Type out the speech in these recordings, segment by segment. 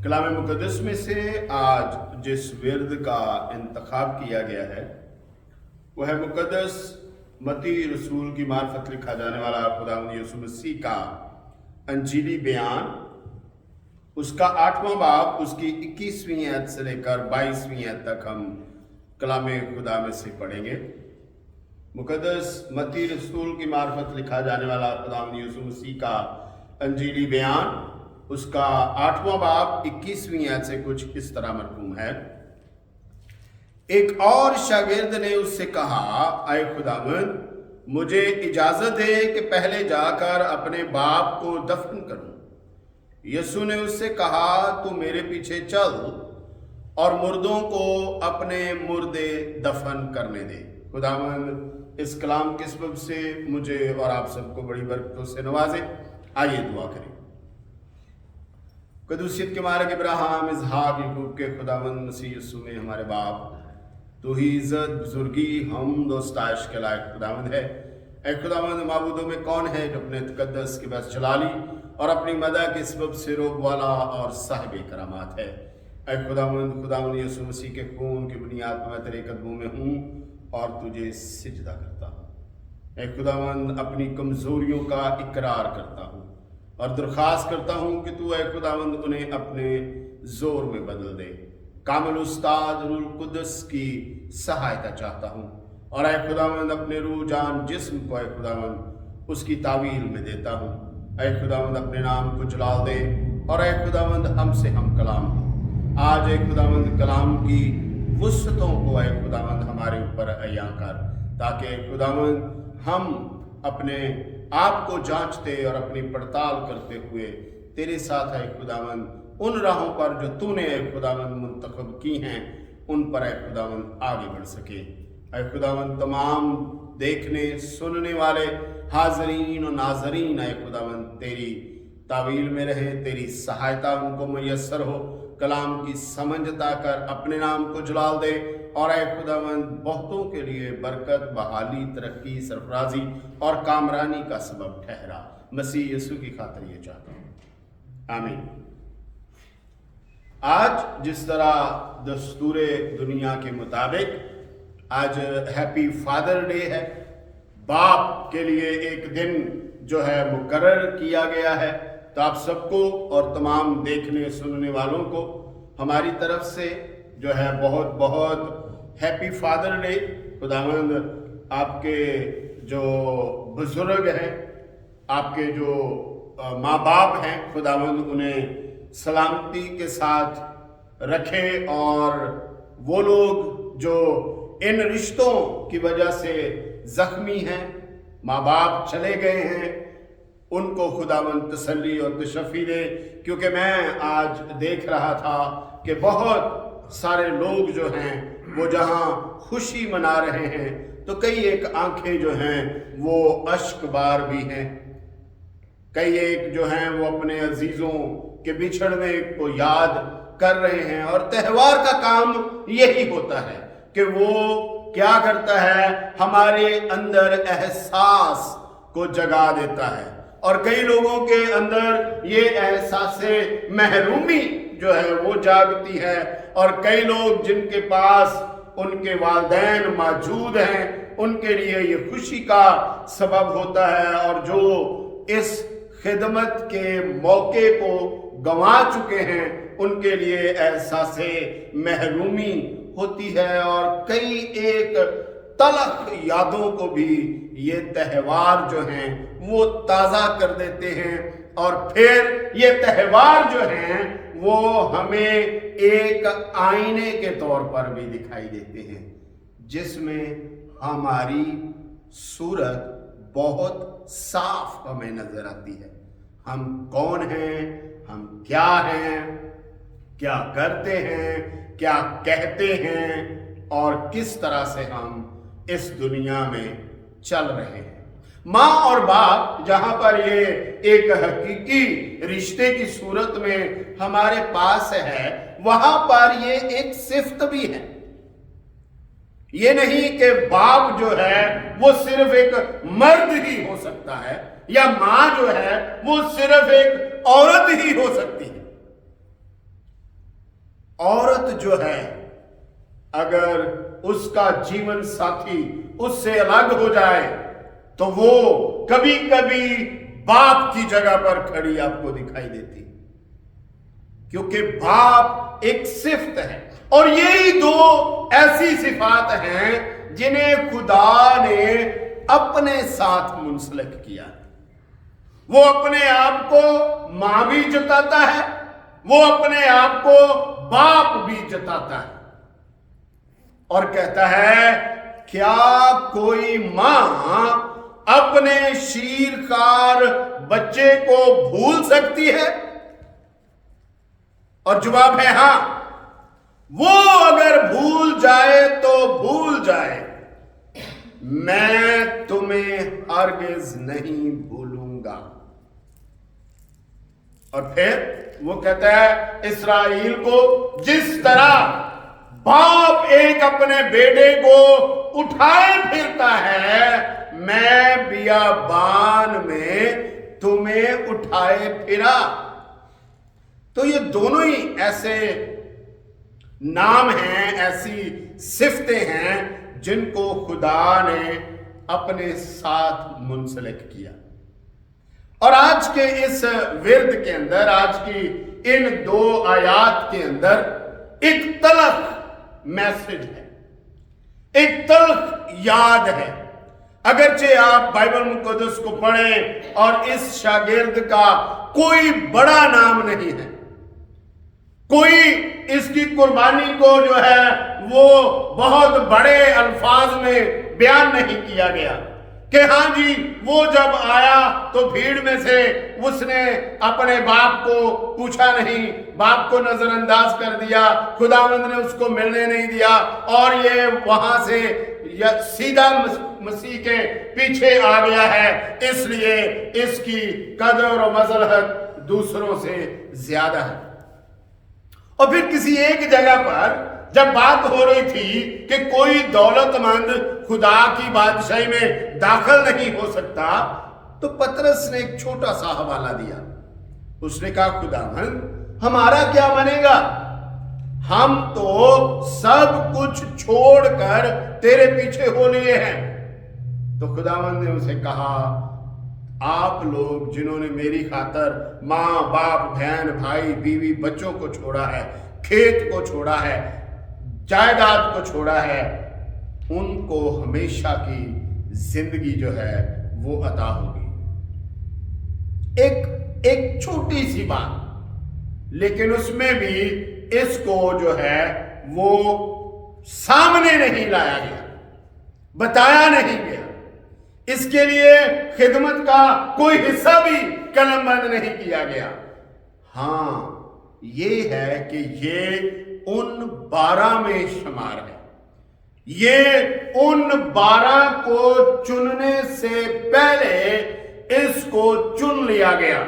कलाम मुक़द्दस में से आज जिस विर्द का इंतखाब किया गया है वह है मुक़द्दस मत्ती रसूल की मार्फत लिखा जाने वाला खुदावंद यीशु मसीह का अंजीली बयान, उसका 8वां बाब, उसकी 21वीं आयत से लेकर 22वीं आयत तक हम कलाम खुदा में से पढ़ेंगे। मुक़द्दस मत्ती रसूल की मार्फत लिखा जाने वाला खुदावंद यीशु मसीह का अंजीली बयान, उसका 8वां बाब 21वीं आयत से कुछ इस तरह मरकूम है। एक और शागिर्द ने उससे कहा, आए खुदावंद, मुझे इजाजत दे कि पहले जाकर अपने बाप को दफन करूं। यीशु ने उससे कहा, तू मेरे पीछे चल और मुर्दों को अपने मुर्दे दफन करने दे। खुदावंद इस कलाम के सबब से मुझे और आप सबको बड़ी बरकतों से नवाजे। आइए दुआ करें। कदूसियत के मालिक इब्राहिम, इसहाक, याकूब के खुदावंद मसीह यीशु में हमारे बाप, तू ही इज्जत, बुजुर्गी, हम दोस्ताइश के लायक खुदावंद है। ऐ खुदावंद, माबूदों में कौन है जो अपने तकद्दस के बस जलाली और अपनी मदद के सबब से रोब वाला और साहिब करामात है। ऐ खुदावंद यीशु मसीह के खून की बुनियाद पर मैं तेरे कदमों में हूँ और तुझे सिजदा करता हूँ। ऐ खुदावंद, अपनी कमजोरियों का इकरार करता हूँ और दरख्वास्त करता हूँ कि तू ऐ खुदावंद उन्हें अपने जोर में बदल दे। कामिल उस्ताद रूह कुद्दस की सहायता चाहता हूँ और ऐ खुदावंद अपने रूह जान जिस्म को ऐ खुदावंद उसकी तावील में देता हूँ। ऐ खुदावंद अपने नाम को जलाल दे और ऐ खुदावंद हमसे हम कलाम हो। आज ऐ खुदावंद कलाम की वुसअतों को ऐ खुदावंद हमारे ऊपर अया कर, ताकि ऐ खुदावंद हम अपने आप को जांचते और अपनी पड़ताल करते हुए तेरे साथ है खुदावंद उन राहों पर जो तूने है खुदावंद मुंतखब की हैं उन पर है खुदावंद आगे बढ़ सके। है खुदावंद तमाम देखने सुनने वाले हाजरीन और नाजरीन है खुदावंद तेरी तावील में रहे, तेरी सहायता उनको मैसर हो, कलाम की समझता कर अपने नाम को जलाल दे और ऐ खुदावंद बहुतों के लिए बरकत, बहाली, तरक्की, सरफराजी और कामरानी का सबब ठहरा। मसीह यीशु की खातिर ये चाहता हूँ, आमीन। आज जिस तरह दस्तूरे दुनिया के मुताबिक आज हैप्पी फादर डे है, बाप के लिए एक दिन जो है मुकर्रर किया गया है, तो आप सबको और तमाम देखने सुनने वालों को हमारी तरफ से जो है बहुत बहुत हैप्पी फादर डे। खुदावंद आपके जो बुजुर्ग हैं, आपके जो माँ बाप हैं, खुदावंद उन्हें सलामती के साथ रखे और वो लोग जो इन रिश्तों की वजह से जख्मी हैं, माँ बाप चले गए हैं, उनको खुदावंद तसल्ली और तशफ़ी दे। क्योंकि मैं आज देख रहा था कि बहुत सारे लोग जो हैं वो जहाँ खुशी मना रहे हैं तो कई एक आंखें जो हैं वो अश्कबार भी हैं, कई एक जो हैं वो अपने अजीज़ों के बिछड़ने को याद कर रहे हैं। और त्यौहार का काम यही होता है कि वो क्या करता है, हमारे अंदर एहसास को जगा देता है और कई लोगों के अंदर ये एहसास महरूमी जो है वो जागती है और कई लोग जिनके पास उनके वालिदैन मौजूद हैं उनके लिए ये खुशी का सबब होता है और जो इस खिदमत के मौके को गंवा चुके हैं उनके लिए एहसास महरूमी होती है। और कई एक तलख यादों को भी ये त्यौहार जो हैं वो ताज़ा कर देते हैं और फिर ये त्यौहार जो हैं वो हमें एक आईने के तौर पर भी दिखाई देते हैं जिसमें हमारी सूरत बहुत साफ हमें नजर आती है। हम कौन हैं, हम क्या हैं, क्या करते हैं, क्या कहते हैं और किस तरह से हम इस दुनिया में चल रहे हैं। माँ और बाप जहां पर ये एक हकीकी रिश्ते की सूरत में हमारे पास है, वहां पर ये एक सिफ्त भी है। ये नहीं कि बाप जो है वो सिर्फ एक मर्द ही हो सकता है या माँ जो है वो सिर्फ एक औरत ही हो सकती है। औरत जो है, अगर उसका जीवन साथी उससे अलग हो जाए तो वो कभी कभी बाप की जगह पर खड़ी आपको दिखाई देती, क्योंकि बाप एक सिफत है। और यही दो ऐसी सिफात हैं जिन्हें खुदा ने अपने साथ मुंसलिक किया। वो अपने आप को मां भी जताता है, वो अपने आप को बाप भी जताता है, और कहता है, क्या कोई मां अपने शीरखार बच्चे को भूल सकती है? और जवाब है हां, वो अगर भूल जाए तो भूल जाए, मैं तुम्हें हरगिज नहीं भूलूंगा। और फिर वो कहता है, इस्राएल को जिस तरह बाप एक अपने बेटे को उठाए फिरता है, मैं बियाबान में तुम्हें उठाए फिरा। तो ये दोनों ही ऐसे नाम हैं, ऐसी सिफतें हैं जिनको खुदा ने अपने साथ मुंसलिक किया। और आज के इस विर्द के अंदर, आज की इन 2 आयात के अंदर एक तलख मैसेज है, एक तलख याद है। अगरचे आप बाइबल मुकद्दस को पढ़ें और इस शागिर्द का कोई बड़ा नाम नहीं है, कोई इसकी कुर्बानी को जो है वो बहुत बड़े अल्फाज में बयान नहीं किया गया कि हाँ जी वो जब आया तो भीड़ में से उसने अपने बाप को पूछा नहीं, बाप को नजरअंदाज कर दिया, खुदावंद ने उसको मिलने नहीं दिया और ये वहां से सीधा मसीह के पीछे आ गया है, इसलिए इसकी कदर और मसलहत दूसरों से ज्यादा है। और फिर किसी एक जगह पर जब बात हो रही थी कि कोई दौलतमंद खुदा की बादशाही में दाखिल नहीं हो सकता, तो पतरस ने एक छोटा सा हवाला दिया। उसने कहा, खुदावंद हमारा क्या बनेगा, हम तो सब कुछ छोड़कर तेरे पीछे हो लिए हैं। तो खुदावंद ने उसे कहा, आप लोग जिन्होंने मेरी खातर माँ बाप बहन भाई बीवी बच्चों को छोड़ा है, खेत को छोड़ा है, जायदाद को छोड़ा है, उनको हमेशा की जिंदगी जो है वो अता होगी। एक छोटी सी बात, लेकिन उसमें भी इसको जो है वो सामने नहीं लाया गया, बताया नहीं गया, इसके लिए खिदमत का कोई हिस्सा भी कलमबंद नहीं किया गया। हां, ये है कि ये उन 12 में शुमार है, ये उन 12 को चुनने से पहले इसको चुन लिया गया।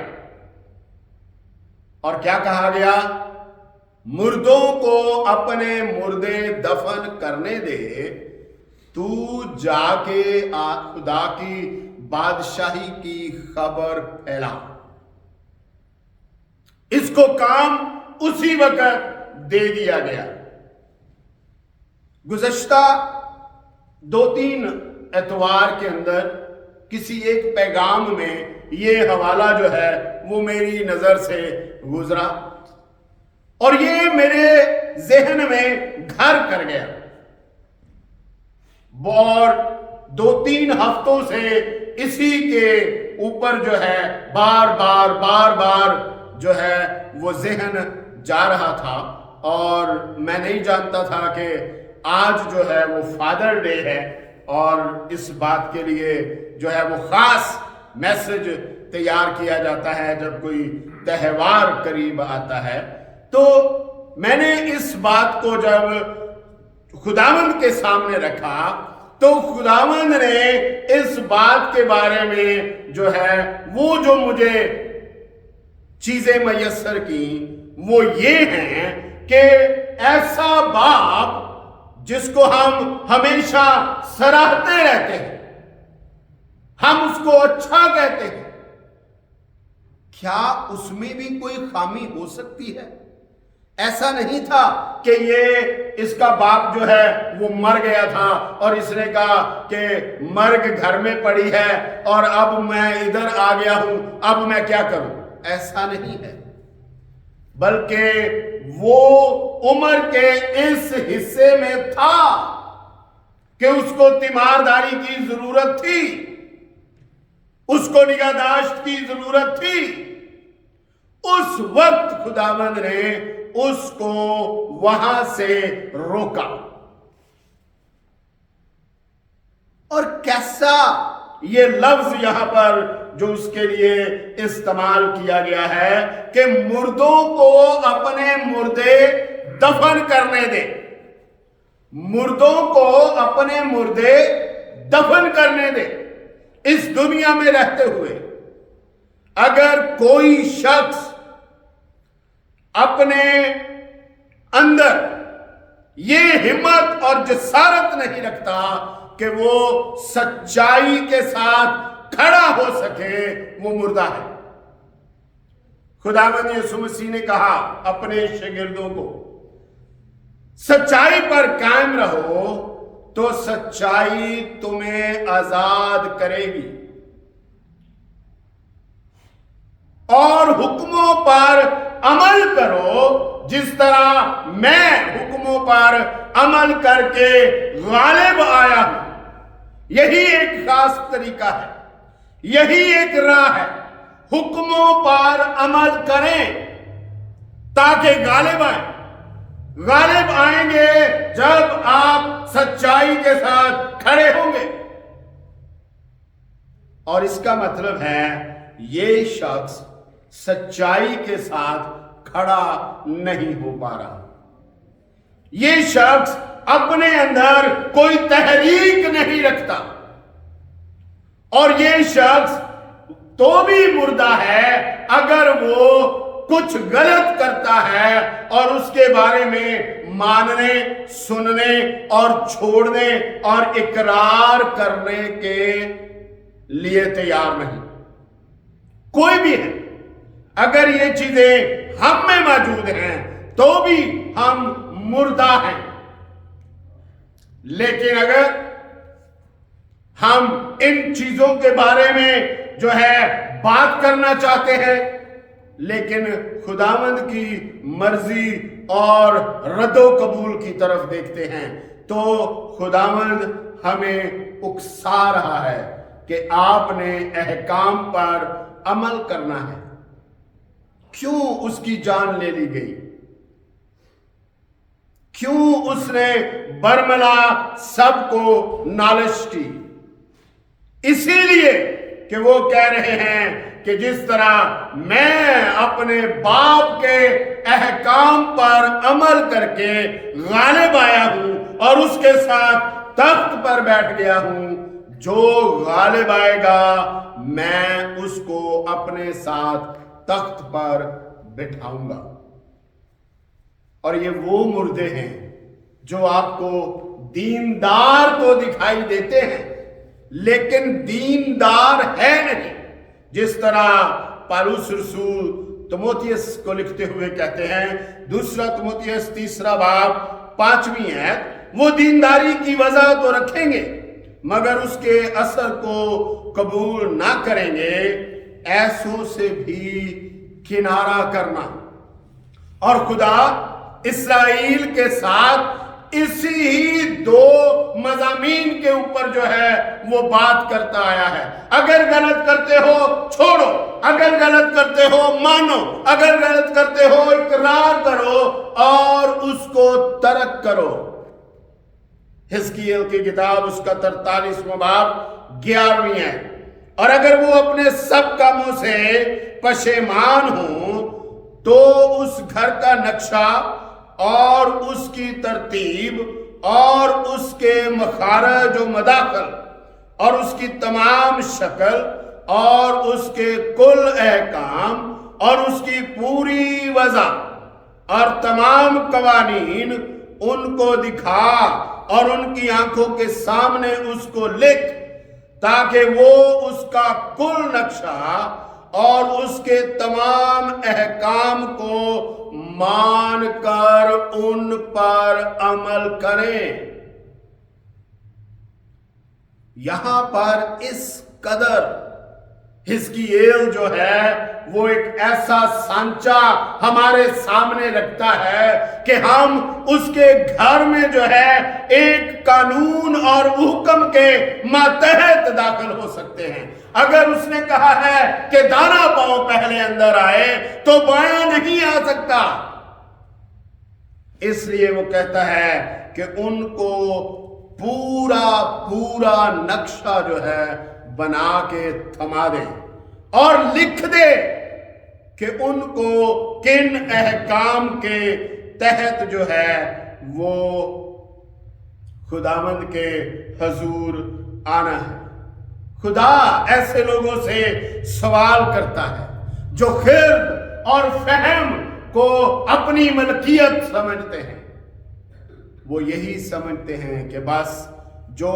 और क्या कहा गया, मुर्दों को अपने मुर्दे दफन करने दे, तू जाके खुदा की बादशाही की खबर फैला। इसको काम उसी वक्त दे दिया गया। गुज़श्ता 2-3 एतवार के अंदर किसी एक पैगाम में ये हवाला जो है वो मेरी नजर से गुजरा और ये मेरे जहन में घर कर गया। और 2-3 हफ्तों से इसी के ऊपर जो है बार बार जो है वो जहन जा रहा था। और मैं नहीं जानता था कि आज जो है वो फादर डे है और इस बात के लिए जो है वो खास मैसेज तैयार किया जाता है जब कोई त्योहार करीब आता है। तो मैंने इस बात को जब खुदावंद के सामने रखा तो खुदावंद ने इस बात के बारे में जो है वो जो मुझे चीजें मयस्सर की वो ये हैं कि ऐसा बाप जिसको हम हमेशा सराहते रहते हैं, हम उसको अच्छा कहते हैं, क्या उसमें भी कोई खामी हो सकती है? ایسا نہیں تھا کہ یہ اس کا باپ جو ہے وہ مر گیا تھا اور اس نے کہا کہ مرگ گھر میں پڑی ہے اور اب میں ادھر آ گیا ہوں، اب میں کیا کروں. ایسا نہیں ہے، بلکہ وہ عمر کے اس حصے میں تھا کہ اس کو تیمارداری کی ضرورت تھی، اس کو نگہداشت کی ضرورت تھی. اس وقت خداوند نے اس کو وہاں سے روکا. اور کیسا یہ لفظ یہاں پر جو اس کے لیے استعمال کیا گیا ہے کہ مردوں کو اپنے مردے دفن کرنے دے. مردوں کو اپنے مردے دفن کرنے دے. اس دنیا میں رہتے ہوئے اگر کوئی شخص اپنے اندر یہ ہمت اور جسارت نہیں رکھتا کہ وہ سچائی کے ساتھ کھڑا ہو سکے، وہ مردہ ہے. خداوند یسوع مسیح نے کہا اپنے شاگردوں کو، سچائی پر قائم رہو تو سچائی تمہیں آزاد کرے گی، اور حکموں پر عمل کرو جس طرح میں حکموں پر عمل کر کے غالب آیا ہوں. یہی ایک خاص طریقہ ہے، یہی ایک راہ ہے. حکموں پر عمل کریں تاکہ غالب آئیں. غالب آئیں گے جب آپ سچائی کے ساتھ کھڑے ہوں گے. اور اس کا مطلب ہے یہ شخص سچائی کے ساتھ کھڑا نہیں ہو پا رہا. یہ شخص اپنے اندر کوئی تحریک نہیں رکھتا، اور یہ شخص تو بھی مردہ ہے اگر وہ کچھ غلط کرتا ہے اور اس کے بارے میں ماننے، سننے اور چھوڑنے اور اقرار کرنے کے لیے تیار نہیں. کوئی بھی ہے، اگر یہ چیزیں ہم میں موجود ہیں تو بھی ہم مردہ ہیں. لیکن اگر ہم ان چیزوں کے بارے میں جو ہے بات کرنا چاہتے ہیں لیکن خداوند کی مرضی اور رد و قبول کی طرف دیکھتے ہیں تو خداوند ہمیں اکسا رہا ہے کہ آپ نے احکام پر عمل کرنا ہے. کیوں اس کی جان لے لی گئی؟ کیوں اس نے برملا سب کو نالش کی؟ اسی لیے کہ وہ کہہ رہے ہیں کہ جس طرح میں اپنے باپ کے احکام پر عمل کر کے غالب آیا ہوں اور اس کے ساتھ تخت پر بیٹھ گیا ہوں، جو غالب آئے گا میں اس کو اپنے ساتھ تخت پر بٹھاؤں گا. اور یہ وہ مردے ہیں جو آپ کو دیندار تو دکھائی دیتے ہیں لیکن دیندار ہے نہیں. جس طرح پالوس رسول تموتھیوس کو لکھتے ہوئے کہتے ہیں، دوسرا تموتھیوس 3 باب 5 آیت، وہ دینداری کی وجہ تو رکھیں گے مگر اس کے اثر کو قبول نہ کریں گے. ایسوں سے بھی کنارہ کرنا. اور خدا اسرائیل کے ساتھ اسی ہی 2 مضامین کے اوپر جو ہے وہ بات کرتا آیا ہے. اگر غلط کرتے ہو چھوڑو، اگر غلط کرتے ہو مانو، اگر غلط کرتے ہو اقرار کرو اور اس کو ترک کرو. حزقیل کی کتاب اس کا 43واں باب 11 ہے. اور اگر وہ اپنے سب کاموں سے پشیمان ہوں تو اس گھر کا نقشہ اور اس کی ترتیب اور اس کے مخارج و مداخل اور اس کی تمام شکل اور اس کے کل احکام اور اس کی پوری وضع اور تمام قوانین ان کو دکھا اور ان کی آنکھوں کے سامنے اس کو لکھ، تاکہ وہ اس کا کل نقشہ اور اس کے تمام احکام کو مان کر ان پر عمل کریں۔ یہاں پر اس قدر حزقییل جو ہے وہ ایک ایسا سانچہ ہمارے سامنے رکھتا ہے کہ ہم اس کے گھر میں جو ہے ایک قانون اور حکم کے ماتحت داخل ہو سکتے ہیں۔ اگر اس نے کہا ہے کہ دانا پاؤں پہلے اندر آئے تو بایاں نہیں آ سکتا، اس لیے وہ کہتا ہے کہ ان کو پورا نقشہ جو ہے بنا کے تھما دے اور لکھ دے کہ ان کو کن احکام کے تحت جو ہے وہ خداوند کے حضور آنا ہے۔ خدا ایسے لوگوں سے سوال کرتا ہے جو خرد اور فہم کو اپنی ملکیت سمجھتے ہیں۔ وہ یہی سمجھتے ہیں کہ بس جو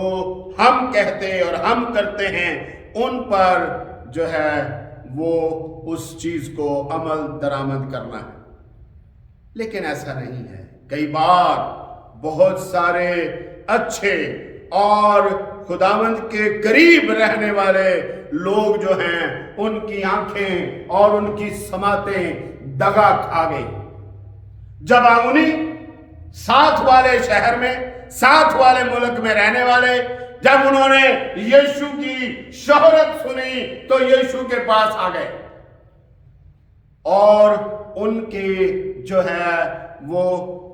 ہم کہتے اور ہم کرتے ہیں ان پر جو ہے وہ اس چیز کو عمل درآمد کرنا ہے، لیکن ایسا نہیں ہے۔ کئی بار بہت سارے اچھے اور خداوند کے قریب رہنے والے لوگ جو ہیں ان کی آنکھیں اور ان کی سماعتیں دغا کھا گئی۔ جب انہیں ساتھ والے شہر میں، ساتھ والے ملک میں رہنے والے جب انہوں نے یشو کی شہرت سنی تو یشو کے پاس آ گئے اور ان کے جو ہے وہ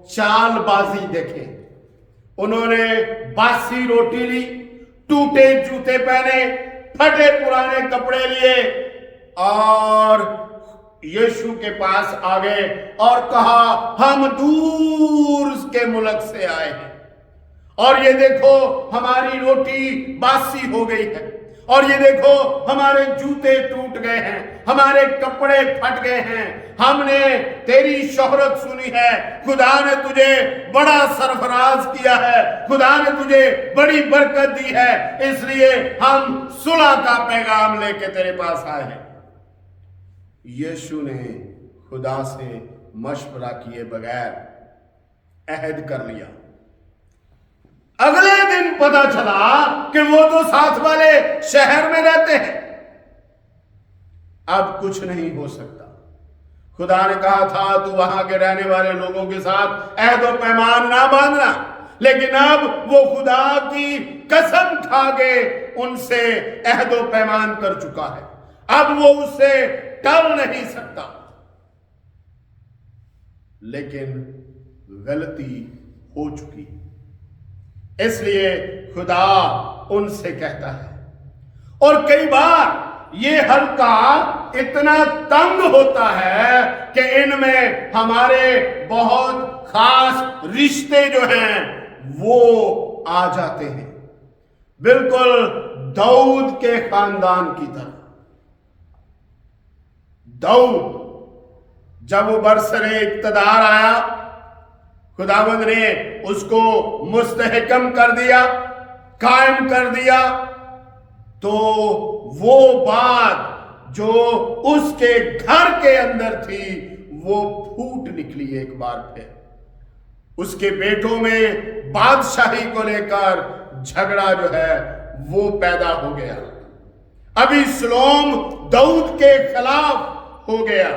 چال بازی دیکھے۔ انہوں نے باسی روٹی لی، ٹوٹے جوتے پہنے، پھٹے پرانے کپڑے لیے اور یشو کے پاس آ گئے اور کہا ہم دور کے ملک سے آئے ہیں اور یہ دیکھو ہماری روٹی باسی ہو گئی ہے، اور یہ دیکھو ہمارے جوتے ٹوٹ گئے ہیں، ہمارے کپڑے پھٹ گئے ہیں۔ ہم نے تیری شہرت سنی ہے، خدا نے تجھے بڑا سرفراز کیا ہے، خدا نے تجھے بڑی برکت دی ہے، اس لیے ہم صلح کا پیغام لے کے تیرے پاس آئے ہیں۔ یشو نے خدا سے مشورہ کیے بغیر عہد کر لیا۔ اگلے دن پتا چلا کہ وہ تو ساتھ والے شہر میں رہتے ہیں، اب کچھ نہیں ہو سکتا۔ خدا نے کہا تھا تو وہاں کے رہنے والے لوگوں کے ساتھ عہد و پیمان نہ باندھنا، لیکن اب وہ خدا کی قسم کھا کے ان سے عہد و پیمان کر چکا ہے، اب وہ اس سے ٹل نہیں سکتا۔ لیکن غلطی ہو چکی، اس لیے خدا ان سے کہتا ہے۔ اور کئی بار یہ حلقہ اتنا تنگ ہوتا ہے کہ ان میں ہمارے بہت خاص رشتے جو ہیں وہ آ جاتے ہیں، بالکل داؤد کے خاندان کی طرح۔ داؤد جب وہ برسر اقتدار آیا، خداوند نے اس کو مستحکم کر دیا، قائم کر دیا، تو وہ بات جو اس کے گھر کے اندر تھی وہ پھوٹ نکلی ایک بار پھر۔ اس کے بیٹوں میں بادشاہی کو لے کر جھگڑا جو ہے وہ پیدا ہو گیا۔ ابھی سلوم داؤد کے خلاف ہو گیا،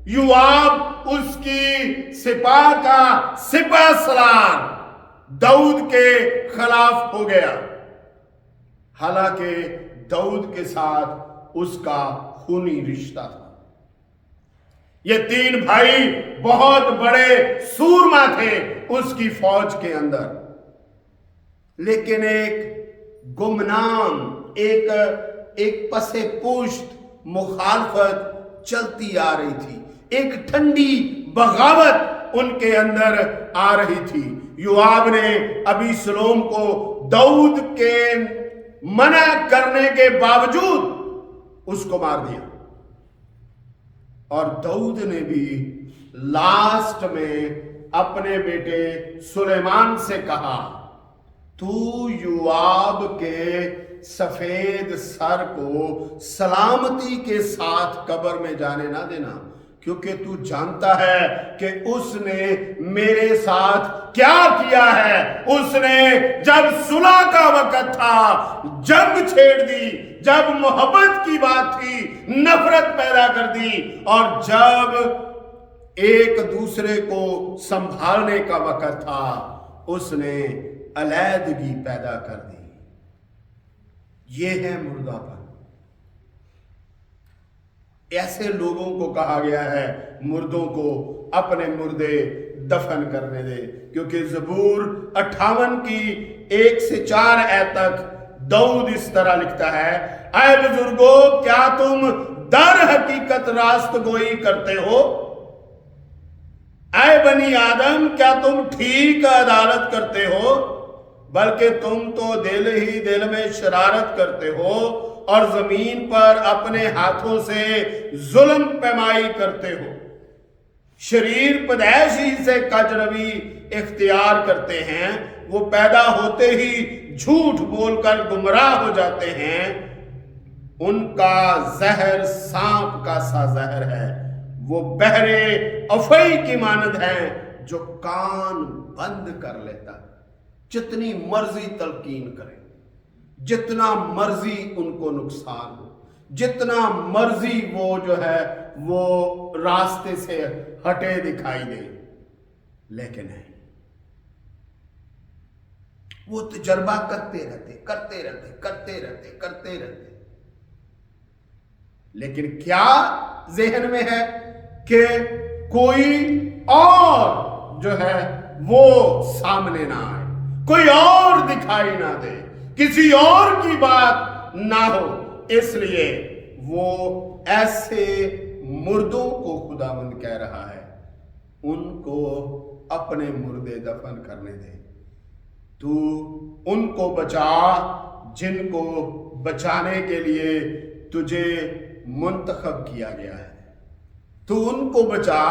یوآب اس کی سپاہ کا سپہ سالار داؤد کے خلاف ہو گیا، حالانکہ داؤد کے ساتھ اس کا خونی رشتہ تھا۔ یہ تین بھائی بہت بڑے سورما تھے اس کی فوج کے اندر، لیکن ایک گمنام ایک پس پشت مخالفت چلتی آ رہی تھی، ایک ٹھنڈی بغاوت ان کے اندر آ رہی تھی۔ یوآب نے ابھی سلوم کو داؤد کے منع کرنے کے باوجود اس کو مار دیا، اور داؤد نے بھی لاسٹ میں اپنے بیٹے سلیمان سے کہا تو یوآب کے सफेद सर को सलामती के साथ कब्र में जाने ना देना, क्योंकि तू जानता है कि उसने मेरे साथ क्या किया है। उसने जब सुलह का वक्त था जंग छेड़ दी, जब मोहब्बत की बात थी नफरत पैदा कर दी, और जब एक दूसरे को संभालने का वक्त था उसने अलैदगी पैदा कर दी। ये है मुर्दापन। ऐसे लोगों को कहा गया है मुर्दों को अपने मुर्दे दफन करने दे, क्योंकि ज़बूर 58 की 1 से 4 आयत तक दाऊद इस तरह लिखता है, ऐ बुजुर्गो क्या तुम दर हकीकत रास्त गोई करते हो? ऐ बनी आदम क्या तुम ठीक अदालत करते हो? बल्कि तुम तो दिल ही दिल में शरारत करते हो और जमीन पर अपने हाथों से जुल्म पैमाई करते हो। शरीर पैदाइश ही से कजरवी इख्तियार करते हैं, वो पैदा होते ही झूठ बोलकर गुमराह हो जाते हैं। उनका जहर सांप का सा जहर है, वो बहरे अफई की मानद है जो कान बंद कर लेता है। जितनी मर्जी तलकीन करें, जितना मर्जी उनको नुकसान हो, जितना मर्जी वो जो है वो रास्ते से हटे दिखाई दे, लेकिन नहीं, वो तजर्बा करते रहते। लेकिन क्या जहन में है कि कोई और जो है वो सामने ना आए, कोई और दिखाई ना दे, किसी और की बात ना हो। इसलिए वो ऐसे मुर्दों को खुदावंद कह रहा है, उनको अपने मुर्दे दफन करने दे। तू उनको बचा जिनको बचाने के लिए तुझे मुंतखब किया गया है। तू उनको बचा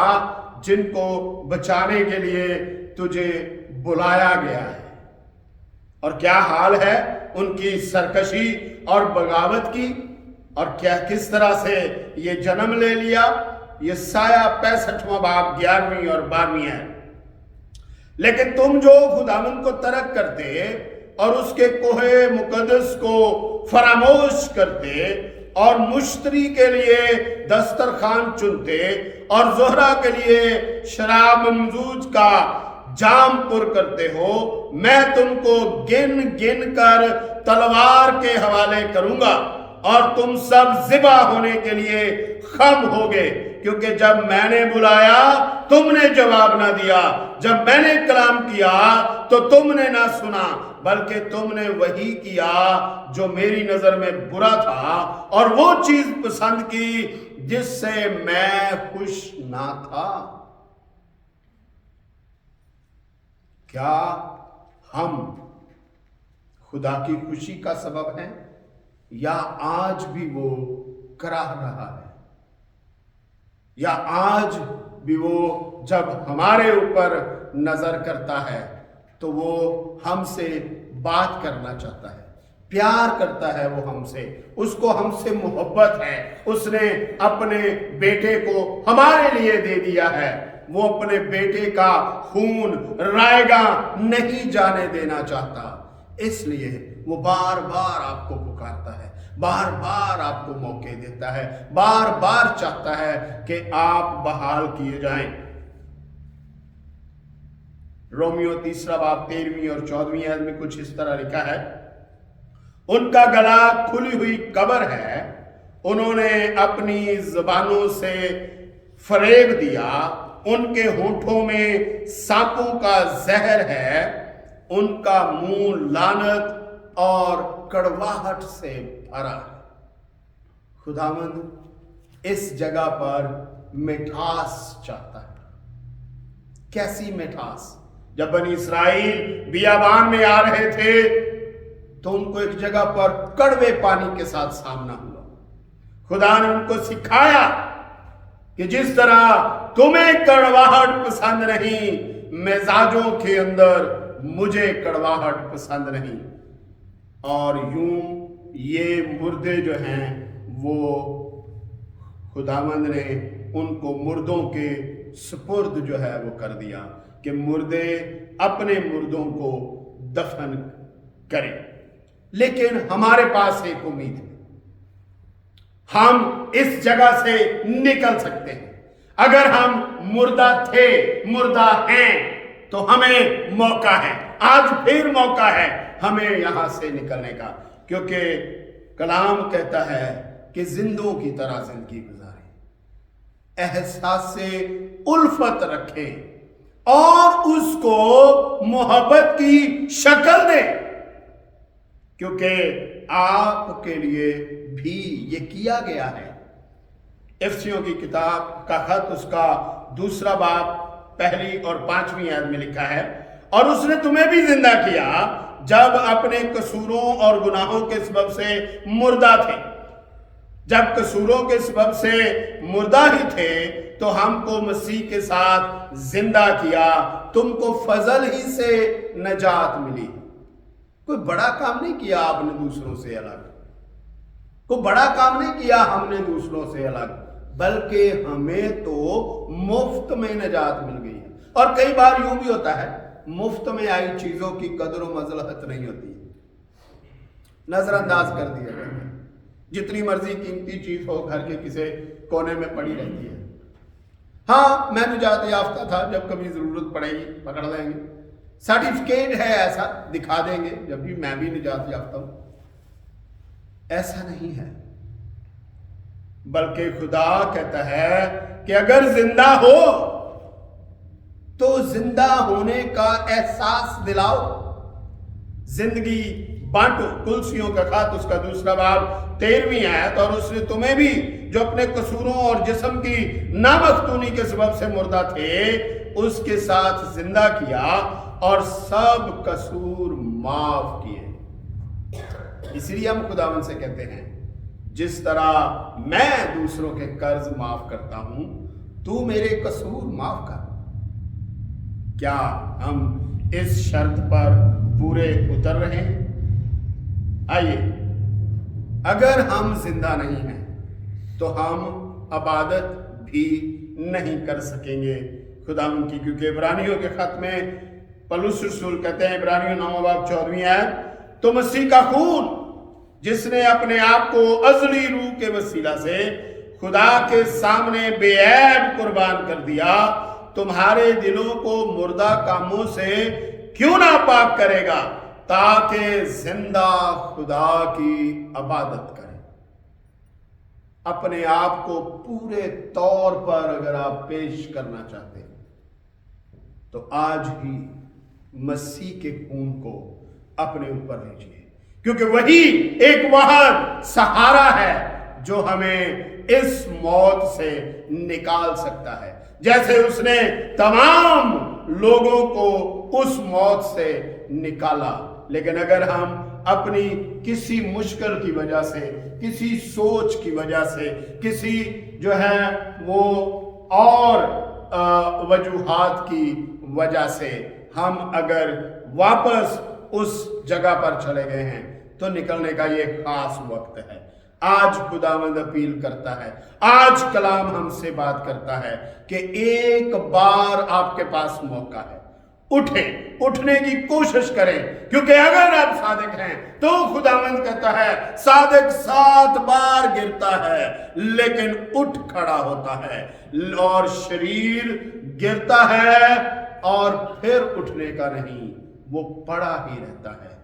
जिनको बचाने के लिए तुझे बुलाया गया है। और क्या हाल है उनकी सरकशी और बगावत की, और क्या किस तरह से ये जन्म ले लिया। ये साया 65वां बाब 11वीं और 12वीं है। लेकिन तुम जो खुदावंद को तरक करते और उसके कोहे मुकद्दस को फरामोश करते और मुश्तरी के लिए दस्तरखान चुनते और जोहरा के लिए शराब ममजूज का जाम पुर करते हो, मैं तुमको गिन गिन कर तलवार के हवाले करूंगा और तुम सब ज़िबा होने के लिए खम होगे। क्योंकि जब मैंने बुलाया तुमने जवाब ना दिया, जब मैंने कलाम किया तो तुमने ना सुना, बल्कि तुमने वही किया जो मेरी नजर में बुरा था और वो चीज पसंद की जिससे मैं खुश ना था। क्या हम खुदा की खुशी का सबब हैं या आज भी वो कराह रहा है, या आज भी वो जब हमारे ऊपर नजर करता है तो वो हमसे बात करना चाहता है, प्यार करता है वो हमसे, उसको हमसे मोहब्बत है, उसने अपने बेटे को हमारे लिए दे दिया है। वो अपने बेटे का खून रायगा नहीं जाने देना चाहता, इसलिए वो बार बार आपको पुकारता है, बार बार आपको मौके देता है, बार बार चाहता है कि आप बहाल किए जाएं। रोमियो 3 बाब 13वीं और 14वीं आयत में कुछ इस तरह लिखा है, उनका गला खुली हुई कब्र है, उन्होंने अपनी जुबानों से फरेब दिया, उनके होठों में सांपों का जहर है, उनका मुंह लानत और कड़वाहट से भरा है। खुदावंद इस जगह पर मिठास चाहता है। कैसी मिठास? जब बनी इसराइल बियाबान में आ रहे थे तो उनको एक जगह पर कड़वे पानी के साथ सामना हुआ। खुदा ने उनको सिखाया कि जिस तरह तुम्हें कड़वाहट पसंद नहीं, मिजाजों के अंदर मुझे कड़वाहट पसंद नहीं। और यूं ये मुर्दे जो हैं वो खुदावंद ने उनको मुर्दों के सुपुर्द जो है वो कर दिया कि मुर्दे अपने मुर्दों को दफन करें। लेकिन हमारे पास एक उम्मीद है, हम इस जगह से निकल सकते हैं। अगर हम मुर्दा थे, मुर्दा हैं, तो हमें मौका है, आज फिर मौका है हमें यहां से निकलने का, क्योंकि कलाम कहता है कि जिंदों की तरह जिंदगी गुजारें, एहसास से उल्फत रखें और उसको मोहब्बत की शक्ल दें, क्योंकि आपके लिए भी ये किया गया है। इफिसियों की किताब का खत उसका 2 बाब 1 और 5 आयत में लिखा है, और उसने तुम्हें भी जिंदा किया जब अपने कसूरों और गुनाहों के सबब से मुर्दा थे। जब कसूरों के सबब से मुर्दा ही थे तो हमको मसीह के साथ जिंदा किया, तुमको फजल ही से नजात मिली। कोई बड़ा काम नहीं किया आपने दूसरों से अलग, कोई बड़ा काम नहीं किया हमने दूसरों से अलग, बल्कि हमें तो मुफ्त में नजात मिल गई है। और कई बार यूं भी होता है, मुफ्त में आई चीजों की कदर व मजलहत नहीं होती, नजरअंदाज कर दिया जाता है। जितनी मर्जी कीमती चीज हो घर के किसी कोने में पड़ी रहती है। हाँ, मैं निजात याफ्ता था, जब कभी जरूरत पड़ेगी पकड़ लेंगे, सर्टिफिकेट है ऐसा दिखा देंगे जब भी मैं भी निजात याफ्ता हूं। ऐसा नहीं है, बल्कि खुदा कहता है कि अगर जिंदा हो तो जिंदा होने का एहसास दिलाओ, जिंदगी बांटो। कुलसियों का खत उसका 2 बाब 13 आयत, और उसने तुम्हें भी जो अपने कसूरों और जिस्म की नामख्तूनी के सबब से मुर्दा थे उसके साथ जिंदा किया और सब कसूर माफ किए। इसलिए हम खुदावन से कहते हैं, जिस तरह मैं दूसरों के कर्ज माफ करता हूं, तू मेरे कसूर माफ कर। क्या हम इस शर्त पर पूरे उतर रहे हैं? आइए, अगर हम जिंदा नहीं हैं तो हम इबादत भी नहीं कर सकेंगे खुदावन की, क्योंकि इब्रानियों के खत में पौलुस रसूल कहते हैं, इब्रानियों 9 बाब 14 आयत, तो मसीह का खून जिसने अपने आप को अज़ली रूह के वसीला से खुदा के सामने बेऐब कुर्बान कर दिया, तुम्हारे दिलों को मुर्दा कामों से क्यों ना पाक करेगा, ताकि जिंदा खुदा की इबादत करें। अपने आप को पूरे तौर पर अगर आप पेश करना चाहते हैं तो आज ही मसीह के खून को अपने ऊपर लीजिए, क्योंकि वही एक वह सहारा है जो हमें इस मौत से निकाल सकता है। जैसे उसने तमाम लोगों को उस मौत से निकाला, लेकिन अगर हम अपनी किसी मुश्किल की वजह से, किसी सोच की वजह से, किसी जो है वो और वजूहात की वजह से हम अगर वापस उस जगह पर चले गए हैं तो निकलने का ये खास वक्त है। आज खुदावंद अपील करता है, आज कलाम हमसे बात करता है कि एक बार आपके पास मौका है, उठें, उठने की कोशिश करें, क्योंकि अगर आप सादिक हैं तो खुदावंद कहता है सादिक 7 बार गिरता है लेकिन उठ खड़ा होता है, और शरीर गिरता है और फिर उठने का नहीं, वो पड़ा ही रहता है।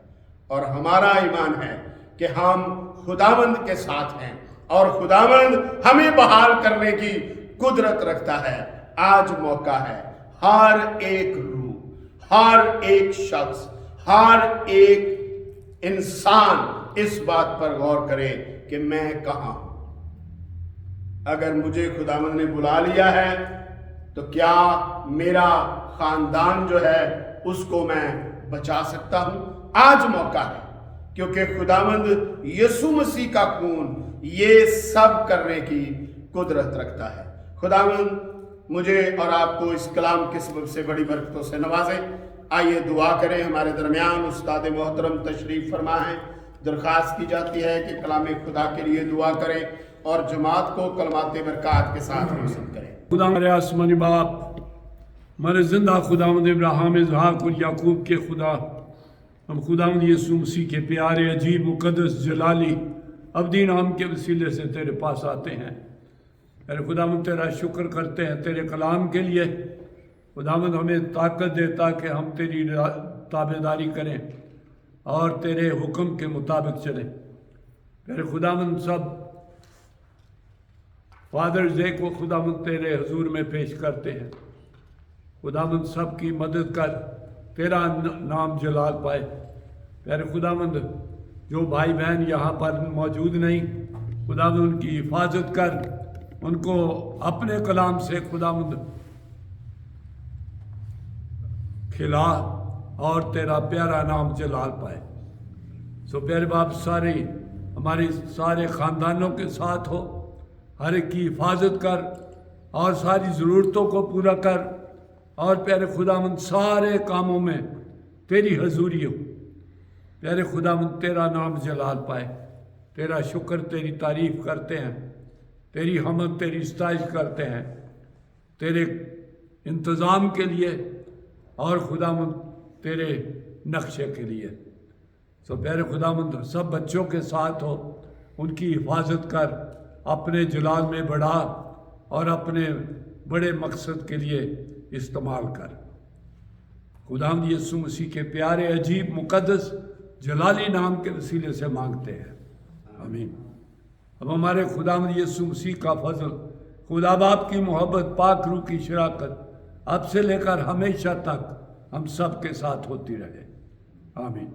और हमारा ईमान है कि हम खुदावंद के साथ हैं और खुदावंद हमें बहाल करने की कुदरत रखता है। आज मौका है, हर एक रूह, हर एक शख्स, हर एक इंसान इस बात पर गौर करे कि मैं कहां हूं। अगर मुझे खुदावंद ने बुला लिया है तो क्या मेरा खानदान जो है उसको मैं बचा सकता हूं? आज मौका है, क्योंकि खुदावंद यीशु मसीह का खून ये सब करने की कुदरत रखता है। खुदावंद मुझे और आपको इस कलाम के सबब से बड़ी बरकतों से नवाजे। आइए दुआ करें। हमारे दरमियान उस्ताद मोहतरम तशरीफ फरमा है, درخواست کی جاتی ہے کہ کلام خدا کے لیے دعا کریں اور جماعت کو کلمات برکات کے ساتھ روشن کریں۔ خدا ہمارے آسمانی باپ، ہمارے زندہ خداوند ابراہیم، اسحاق اور یعقوب کے خدا، ہم خداوند یسوع مسیح کے پیارے، عجیب، مقدس، جلالی، ابدی نام کے وسیلے سے تیرے پاس آتے ہیں۔ میرے خداوند تیرا شکر کرتے ہیں تیرے کلام کے لیے۔ خداوند ہمیں طاقت دے تاکہ ہم تیری تابعداری کریں اور تیرے حکم کے مطابق چلیں۔ میرے خداوند سب فادرز ڈے کو خداوند تیرے حضور میں پیش کرتے ہیں۔ خداوند سب کی مدد کر، تیرا نام جلال پائے۔ میرے خداوند جو بھائی بہن یہاں پر موجود نہیں، خداوند ان کی حفاظت کر، ان کو اپنے کلام سے خداوند کھلا اور تیرا پیارا نام جلال پائے۔ سو پیارے باپ، ہمارے سارے خاندانوں کے ساتھ ہو، ہر ایک کی حفاظت کر اور ساری ضرورتوں کو پورا کر، اور پیارے خداوند سارے کاموں میں تیری حضوری ہو۔ پیارے خداوند تیرا نام جلال پائے۔ تیرا شکر، تیری تعریف کرتے ہیں، تیری حمد، تیری ستائش کرتے ہیں تیرے انتظام کے لیے اور خداوند تیرے نقشے کے لیے۔ سو پیارے خداوند سب بچوں کے ساتھ ہو، ان کی حفاظت کر، اپنے جلال میں بڑھا اور اپنے بڑے مقصد کے لیے استعمال کر۔ خداوند یسوع مسیح کے پیارے، عجیب، مقدس، جلالی نام کے وسیلے سے مانگتے ہیں، آمین۔ اب ہمارے خداوند یسوع مسیح کا فضل، خدا باپ کی محبت، پاک روح کی شراکت اب سے لے کر ہمیشہ تک ہم سب کے ساتھ ہوتی رہے، آمین۔